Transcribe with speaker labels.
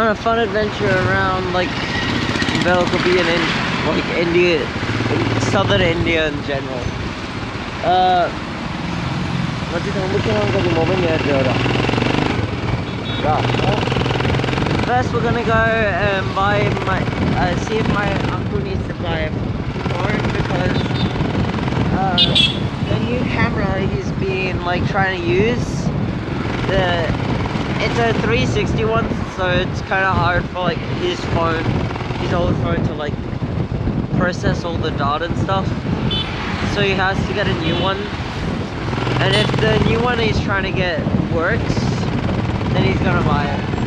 Speaker 1: a fun adventure around like Velkobe and like India, southern India in general. Nanti kamu bikin orang di mobil ya dia. First, we're gonna go and buy my see if my uncle needs to buy a phone because the new camera he's been like trying to use it's a 360 one, so it's kind of hard for like his old phone to like process all the data and stuff, so he has to get a new one. And if the new one he's trying to get works, then he's gonna buy it.